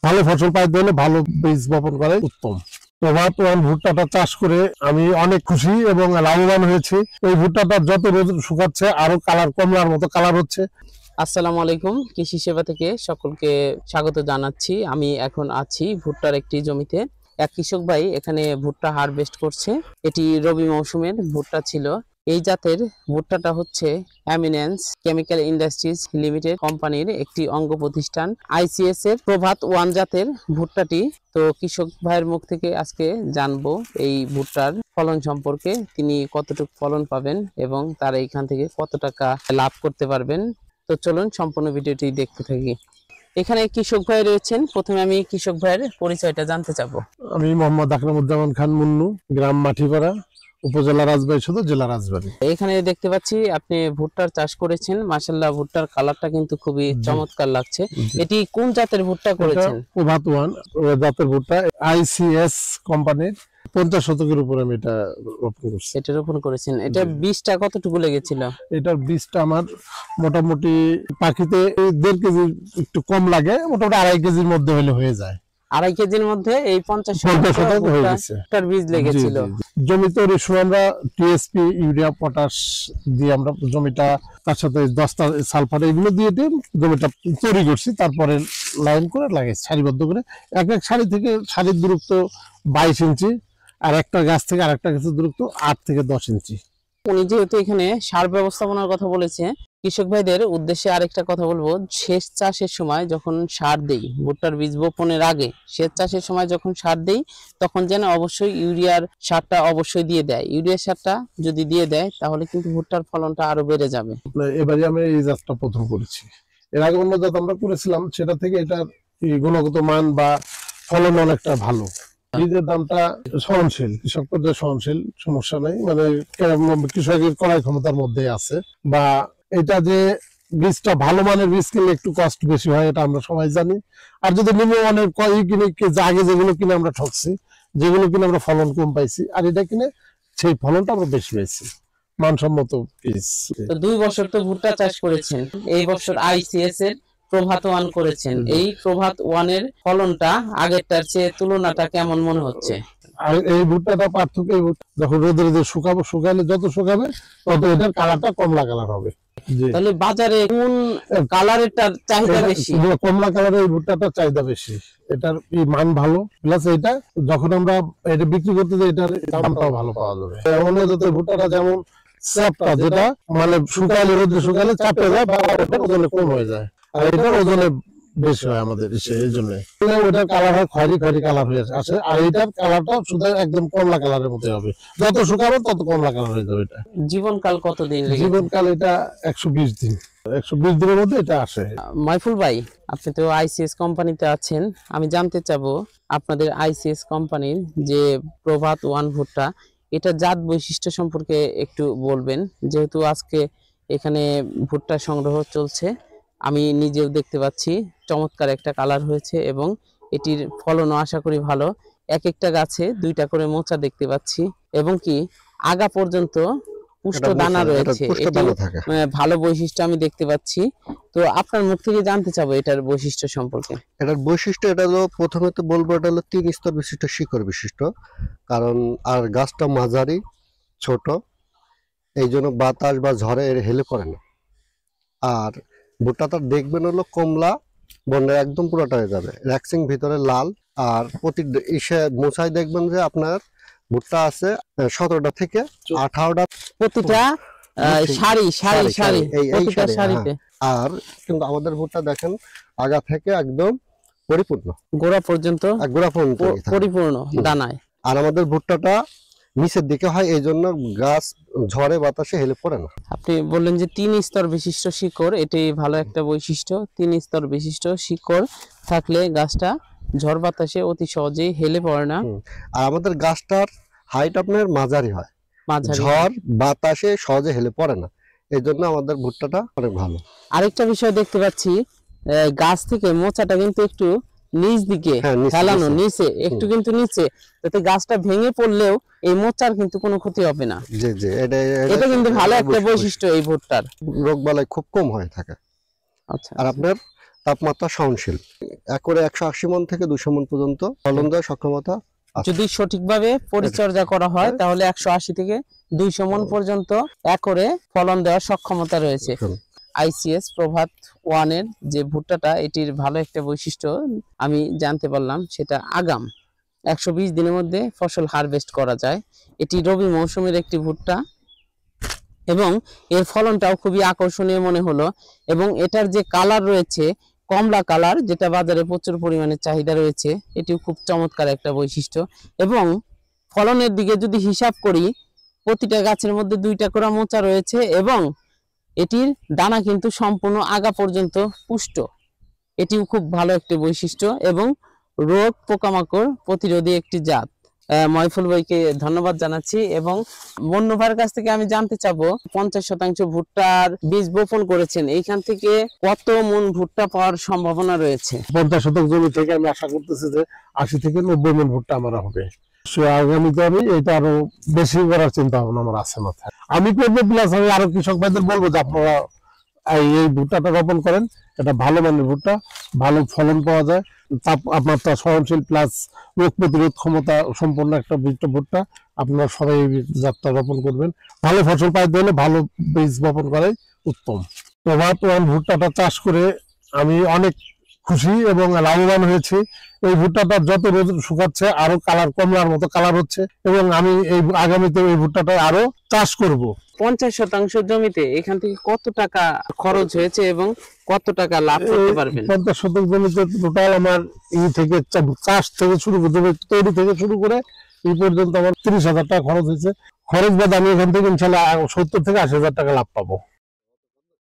ভালো ফসল পাইতে হলে ভালো বীজ বপন করাই উত্তম। প্রভাত ওয়ান ভুট্টাটা চাষ করে আমি অনেক খুশি এবং লাভবান হয়েছি। এই ভুট্টাটা যত রোদ শুকাচ্ছে আরো কালার কমলার মতো কালার হচ্ছে। আসসালামু আলাইকুম, কৃষি সেবা থেকে সকলকে স্বাগত জানাচ্ছি। আমি এখন আছি ভুট্টার একটি জমিতে। এক কৃষক ভাই এখানে ভুট্টা হারভেস্ট করছে। এটি রবি মৌসুমের ভুট্টা ছিল। এই জাতের ভুট্টাটা হচ্ছে এমিনেন্স কেমিক্যাল ইন্ডাস্ট্রিজ লিমিটেড কোম্পানির একটি অঙ্গ প্রতিষ্ঠান আইসিএস এর প্রভাত ওয়ান জাতের ভুট্টাটি। তো কৃষক ভাইয়ের মুখ থেকে আজকে জানবো এই ভুট্টার ফলন সম্পর্কে, তিনি কতটুকু ফলন পাবেন এবং তারা এখান থেকে কত টাকা লাভ করতে পারবেন। তো চলুন সম্পূর্ণ ভিডিওটি দেখতে থাকি। এখানে কৃষক ভাই রয়েছেন, প্রথমে আমি কৃষক ভাইয়ের পরিচয়টা জানতে চাবো। আমি মোহাম্মদ আকরামুজ্জামান খান মুন্নু, গ্রাম মাটিপাড়া, উপজেলা রাজবাড়ী সদর, জেলা রাজবাড়ী। এখানে দেখতে পাচ্ছি আপনি ভুট্টার চাষ করেছেন, মাশাআল্লাহ ভুট্টার কালারটা কিন্তু খুবই চমৎকার লাগছে। এটি কোন জাতের ভুট্টা করেছেন? প্রভাত ওয়ান জাতের ভুট্টা, আইসিএস কোম্পানির 50 শতকের উপরে আমি এটা রোপণ করছি। এটা রোপণ করেছেন। এটা বীজটা কতটুকু লেগেছিল? এটার বীজটা আমার মোটামুটি পাখিতে 1.5 কেজি একটু কম লাগে, মোটামুটি 2.5 কেজির মধ্যে হলে হয়ে যায়। 2.5 কেজির মধ্যে এই 50 শতক হয়ে গেছে। ভুট্টার বীজ লেগেছিল। জমি তৈরির সময় আমরা টিএসপি, ইউরিয়া, পটাশ দিয়ে আমরা জমিটা, তার সাথে 10টা সালফার এগুলো দিয়ে জমিটা তৈরি করছি। তারপরে লাইন করে লাগাইছি সারিবদ্ধ করে। এক এক সারি থেকে সারির দূরত্ব 22 ইঞ্চি, আর একটা গাছ থেকে আরেকটা গাছের দূরত্ব 8 থেকে 10 ইঞ্চি। উনি যেহেতু এখানে সার ব্যবস্থাপনার কথা বলেছে, কৃষক ভাইদের উদ্দেশ্যে আরেকটা কথা বলবো। সেচ চাষের সময় যখন সার দেই, ভুট্টার বীজ বপনের আগে সেচ চাষের সময় যখন সার দেই, তখন যেন অবশ্যই ইউরিয়ার সারটা অবশ্যই দিয়ে দেয়। ইউরিয়া সারটা যদি দিয়ে দেয় তাহলে কিন্তু ভুট্টার ফলনটা আরো বেড়ে যাবে। এবারে আমি এই জাতটা প্রথম করেছি। এর আগে অন্য জাত আমরা করেছিলাম, সেটা থেকে এটার গুণগত মান বা ফলন অনেকটা ভালো। বীজের দামটা সহনশীল, কৃষক পর্যায়ে সহনশীল, সমস্যা নেই। মানে কৃষকের ক্রয় ক্ষমতার মধ্যে আছে। বা এটা যে বীজটা ভালো মানের বীজ কিনলে একটু কষ্ট বেশি হয়, এটা আমরা সবাই জানি। আর যদি নিম্নমানের কিনে আগে যেগুলো কিনে আমরা ঠকছি, যেগুলো কিনে আমরা ফলন কম পাইছি, আর এটা কিনে সেই ফলনটা আমরা বেশি পাইছি, মানসম্মত বীজ। তো 2 বছর তো ভুট্টা চাষ করেছেন, এই বছর আইসিএস এর প্রভাত ওয়ান করেছেন। এই প্রভাত ওয়ানের ফলনটা আগেরটার চেয়ে তুলনাটা কেমন মনে হচ্ছে? আর এই ভুট্টাটা পার্থক্য, যখন রোদে শুকাবো, শুকালে যত শুকাবে তত এটার কালারটা কমলা কালার হবে। তাহলে বাজারে কোন কালারের চাহিদা বেশি? কমলা কালারের এই ভুট্টাটার চাহিদা বেশি। এটার মান ভালো, প্লাস এটা যখন আমরা এটা বিক্রি করতে যাই এটার দামটাও ভালো পাওয়া যাবে। অন্য জাতের ভুট্টাটা যেমন চাপটা, যেটা মানে শুকালে, রোদে শুকালে চাপে যায় বা ওজনে কম হয়ে যায়, আর এটার ওজনে বেশি হয় আমাদের এই জন্য। ওটার কালার হয় খয়েরি কালার হয়ে আসে, আর এটার কালারটা শুধু একদম কমলা কালারের মতো হবে। যত শুকাবে তত কমলা কালার হয়ে যাবে। এটা জীবনকাল কতদিন? জীবনকাল এটা 120 দিন। 120 দিনের মধ্যে এটা আসে। মাইফুল ভাই, আপনি তো আইসিএস কোম্পানিতে আছেন, আমি জানতে চাবো আপনাদের আইসিএস কোম্পানির যে প্রভাত ওয়ান ভুট্টা, এটা জাত বৈশিষ্ট্য সম্পর্কে একটু বলবেন। যেহেতু আজকে এখানে ভুট্টা সংগ্রহ চলছে, আমি নিজেও দেখতে পাচ্ছি চমৎকার একটা কালার হয়েছে এবং এটির ফলনও আশা করি ভালো। এক একটা গাছে 2টা করে মোচা দেখতে পাচ্ছি এবং কি আগা পর্যন্ত পুষ্ট দানা রয়েছে। ভালো বৈশিষ্ট্য আমি দেখতে পাচ্ছি। তো আপনার মুখ থেকে জানতে চাবো এটার বৈশিষ্ট্য সম্পর্কে। এটার বৈশিষ্ট্য, এটা হলো প্রথমে তো বলবো, এটা হলো 3 স্তর বিশিষ্ট শিকড় বিশিষ্ট। কারণ আর গাছটা মাঝারি ছোট, এই জন্য বাতাস বা ঝড়ে এর হেলে পড়ে না। আর ভুট্টাটা দেখবেন হলো কমলা বর্ণের, একদম পুরোটা হয়ে যাবে র্যাক্সিং, ভিতরে লাল। আর প্রতি মোচায় দেখবেন যে আপনার ভুট্টা আছে 17টা থেকে 18টা, প্রতিটা সারি সারি সারি প্রতিটা সারিতে। আর কিন্তু আমাদের ভুট্টা দেখেন আগা থেকে একদম পরিপূর্ণ, গোড়া পর্যন্ত পরিপূর্ণ দানায়। আর আমাদের ভুট্টাটা নিচের দিকে হয়, এই জন্য গাছ ঝড়ে বাতাসে হেলে পড়ে না। আপনি বললেন যে 3 স্তর বিশিষ্ট শিকড়, এটি ভালো একটা বৈশিষ্ট্য। 3 স্তর বিশিষ্ট শিকড় থাকলে গাছটা ঝড় বাতাসে অতি সহজেই হেলে পড়ে না। আর আমাদের গাছটার হাইট আপনার মাঝারি হয়, ঝড় বাতাসে সহজে হেলে পড়ে না, এই জন্য আমাদের ভুট্টাটা অনেক ভালো। আরেকটা বিষয় দেখতে পাচ্ছি, গাছ থেকে মোচাটা কিন্তু একটু নিচ দিকে ফেলানো, নিচে একটু কিন্তু নিচে, যাতে গাছটা ভেঙে পড়লেও এই মোচার কিন্তু কোনো ক্ষতি হবে না। জি জি, এটা কিন্তু ভালো একটা বৈশিষ্ট্য এই ভুট্টার। রোগ বালাই খুব কম হয়ে থাকে। আচ্ছা। আর আপনার তাপমাত্রা সহনশীল। একরে 180 মণ থেকে 200 মণ পর্যন্ত ফলন দেওয়ার সক্ষমতা আছে। যদি সঠিকভাবে পরিচর্যা করা হয় তাহলে 180 থেকে 200 মণ পর্যন্ত একরে ফলন দেওয়ার সক্ষমতা রয়েছে। আইসিএস প্রভাত 1 এর যে ভুট্টাটা, এটির ভালো একটা বৈশিষ্ট্য আমি জানতে পারলাম, সেটা আগাম 120 দিনের মধ্যে ফসল হারভেস্ট করা যায়। এটি রবি মৌসুমের একটি ভুট্টা এবং এর ফলনটাও খুবই আকর্ষণীয় মনে হলো। এবং এটার যে কালার রয়েছে, কমলা কালার, যেটা বাজারে প্রচুর পরিমাণে চাহিদা রয়েছে, এটিও খুব চমৎকার একটা বৈশিষ্ট্য। এবং ফলনের দিকে যদি হিসাব করি, প্রতিটা গাছের মধ্যে 2টা করে মোচা রয়েছে এবং এটির দানা কিন্তু সম্পূর্ণ আগা পর্যন্ত পুষ্ট। এটিও খুব ভালো একটি বৈশিষ্ট্য এবং রোগ পোকামাকড় প্রতিরোধী একটি জাত। ময়ফুল ভাইকে ধন্যবাদ জানাচ্ছি। এবং বন্য ভাইয়ের কাছ থেকে আমি জানতে চাবো, 50% ভুট্টার বীজ বপন করেছেন, এইখান থেকে কত মণ ভুট্টা পাওয়ার সম্ভাবনা রয়েছে? 50 শতক জমি থেকে আমি আশা করতেছি যে 80 থেকে 90 মণ ভুট্টা আমার হবে। আগামীতে আমি এটা আরো বেশি করার চিন্তা ভাবনা আমার আছে মাথায়। আমি করবো, প্লাস আমি আরো কৃষক ভাইদের বলবো যে আপনারা এই ভুট্টাটা রোপণ করেন। এটা ভালো মানের ভুট্টা, ভালো ফলন পাওয়া যায়, তাপমাত্রা সহনশীল, প্লাস রোগ প্রতিরোধ ক্ষমতা সম্পন্ন একটা ভুট্টা। আপনারা সবাই এই জাতটা রোপণ করবেন। ভালো ফসল পাইতে হলে ভালো বীজ বপন করাই উত্তম। প্রভাত 1 ভুট্টাটা চাষ করে আমি অনেক খুশি এবং লাভবান হয়েছি। এই ভুট্টাটা যত রোদ শুকাচ্ছে আরো কালার, কমলার মতো কালার হচ্ছে এবং আমি এই আগামীতে এই ভুট্টাটা আরো চাষ করব। 50% জমিতে এখান থেকে কত টাকা খরচ হয়েছে এবং কত টাকা লাভ করতে পারবেন? 50 শতক জমিতে টোটাল আমার থেকে চাষ থেকে শুরু করে, জমি তৈরি থেকে শুরু করে এই পর্যন্ত আমার 30,000 টাকা খরচ হয়েছে। খরচ বাদ আমি এখান থেকে ইনশাল্লাহ 70 থেকে 80,000 টাকা লাভ পাবো।